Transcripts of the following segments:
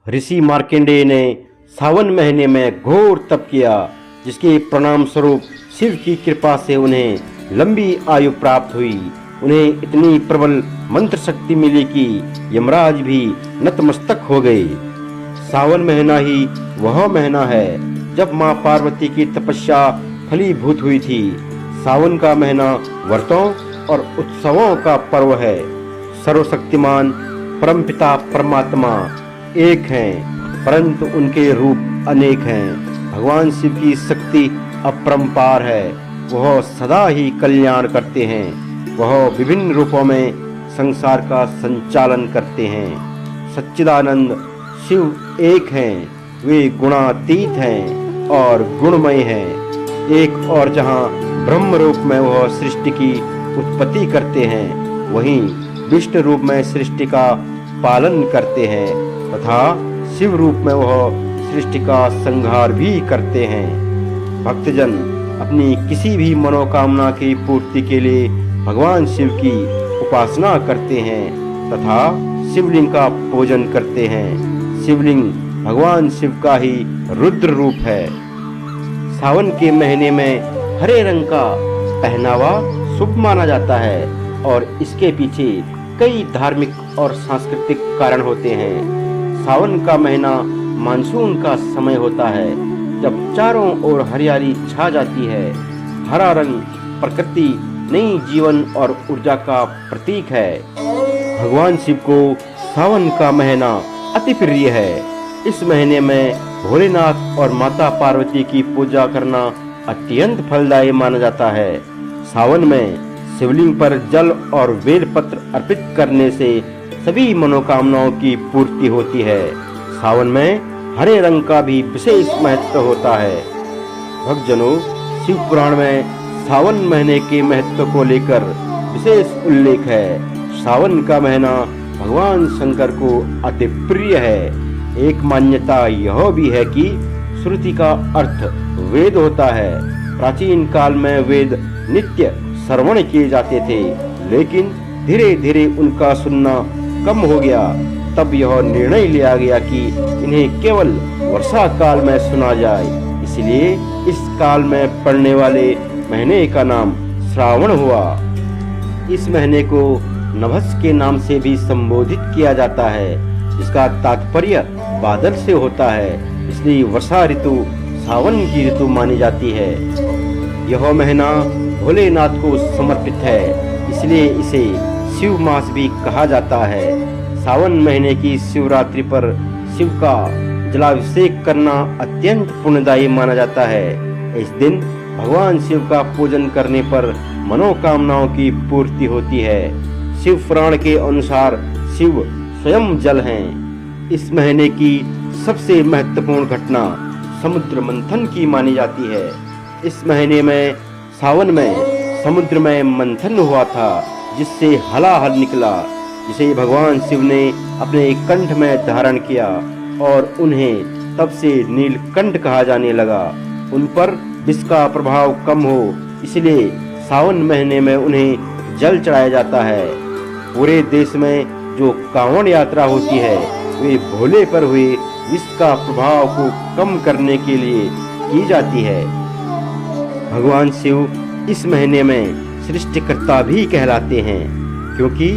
ऋषि मार्कंडेय ने सावन महीने में घोर तप किया, जिसके परिणाम स्वरूप शिव की कृपा से उन्हें लंबी आयु प्राप्त हुई। उन्हें इतनी प्रबल मंत्र शक्ति मिली कि यमराज भी नतमस्तक हो गए। सावन महीना ही वह महीना है जब मां पार्वती की तपस्या फलीभूत हुई थी। सावन का महीना व्रतों और उत्सवों का पर्व है। सर्वशक्तिमान परमपिता परमात्मा एक हैं, परंतु उनके रूप अनेक हैं। भगवान शिव की शक्ति अपरंपार है। वह सदा ही कल्याण करते हैं। वह विभिन्न रूपों में संसार का संचालन करते हैं। सच्चिदानंद शिव एक हैं। वे गुणातीत हैं और गुणमय हैं। एक और जहां ब्रह्म रूप में वह सृष्टि की उत्पत्ति करते हैं, वहीं विष्णु रूप में सृष्टि का पालन करते हैं तथा शिव रूप में वह सृष्टि का संहार भी करते हैं। भक्तजन अपनी किसी भी मनोकामना की पूर्ति के लिए भगवान शिव की उपासना करते हैं तथा शिवलिंग का पूजन करते हैं। शिवलिंग भगवान शिव का ही रुद्र रूप है। सावन के महीने में हरे रंग का पहनावा शुभ माना जाता है और इसके पीछे कई धार्मिक और सांस्कृतिक कारण होते हैं। सावन का महीना मानसून का समय होता है, जब चारों ओर हरियाली छा जाती है। हरा रंग प्रकृति, नई जीवन और ऊर्जा का प्रतीक है। भगवान शिव को सावन का महीना अति प्रिय है। इस महीने में भोलेनाथ और माता पार्वती की पूजा करना अत्यंत फलदायी माना जाता है। सावन में शिवलिंग पर जल और बेलपत्र अर्पित करने से सभी मनोकामनाओं की पूर्ति होती है। सावन में हरे रंग का भी विशेष महत्व होता है। भक्तजनों, शिव पुराण में सावन महीने के महत्व को लेकर विशेष उल्लेख है। सावन का महीना भगवान शंकर को अति प्रिय है। एक मान्यता यह भी है कि श्रुति का अर्थ वेद होता है। प्राचीन काल में वेद नित्य श्रवण किए जाते थे, लेकिन धीरे धीरे उनका सुनना कम हो गया। तब यह निर्णय लिया गया कि इन्हें केवल वर्षा काल में सुना जाए। इसलिए इस काल में पड़ने वाले महीने का नाम श्रावण हुआ। इस महीने को नभस के नाम से भी संबोधित किया जाता है, जिसका तात्पर्य बादल से होता है। इसलिए वर्षा ऋतु सावन की ऋतु मानी जाती है। यह महीना भोलेनाथ को समर्पित है, इसलिए इसे शिव मास भी कहा जाता है। सावन महीने की शिवरात्रि पर शिव का जलाभिषेक करना अत्यंत पुण्यदायी माना जाता है। इस दिन भगवान शिव का पूजन करने पर मनोकामनाओं की पूर्ति होती है। शिव पुराण के अनुसार शिव स्वयं जल हैं। इस महीने की सबसे महत्वपूर्ण घटना समुद्र मंथन की मानी जाती है। इस महीने में सावन में समुद्र में मंथन हुआ था, जिससे हलाहल निकला, जिसे भगवान शिव ने अपने कंठ में धारण किया और उन्हें तब से नीलकंठ कहा जाने लगा। उन पर विष का प्रभाव कम हो, इसलिए सावन महीने में उन्हें जल चढ़ाया जाता है। पूरे देश में जो कांवड़ यात्रा होती है, वे भोले पर हुए विष का प्रभाव को कम करने के लिए की जाती है। भगवान शिव इस महीने में सृष्टिकर्ता भी कहलाते हैं, क्योंकि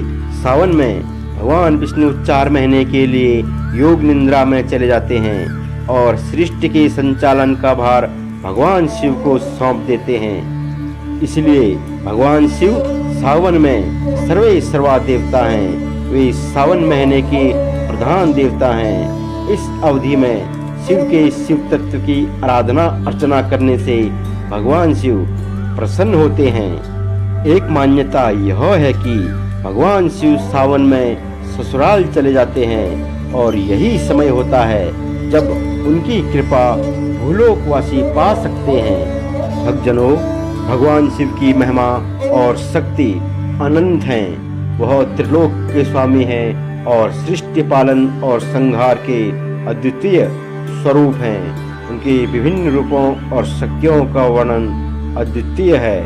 सावन में भगवान विष्णु 4 महीने के लिए योग निद्रा में चले जाते हैं और सृष्टि के संचालन का भार भगवान शिव को सौंप देते हैं। इसलिए भगवान शिव सावन में सर्वे सर्वा देवता हैं। वे सावन महीने के प्रधान देवता हैं। इस अवधि में शिव के शिव तत्व की आराधना अर्चना करने से भगवान शिव प्रसन्न होते हैं। एक मान्यता यह है कि भगवान शिव सावन में ससुराल चले जाते हैं और यही समय होता है जब उनकी कृपा भूलोकवासी पा सकते हैं। भक्तजनों, भगवान शिव की महिमा और शक्ति अनंत हैं। वह त्रिलोक के स्वामी हैं और सृष्टि पालन और संहार के अद्वितीय स्वरूप हैं। उनके विभिन्न रूपों और शक्तियों का वर्णन अद्वितीय है।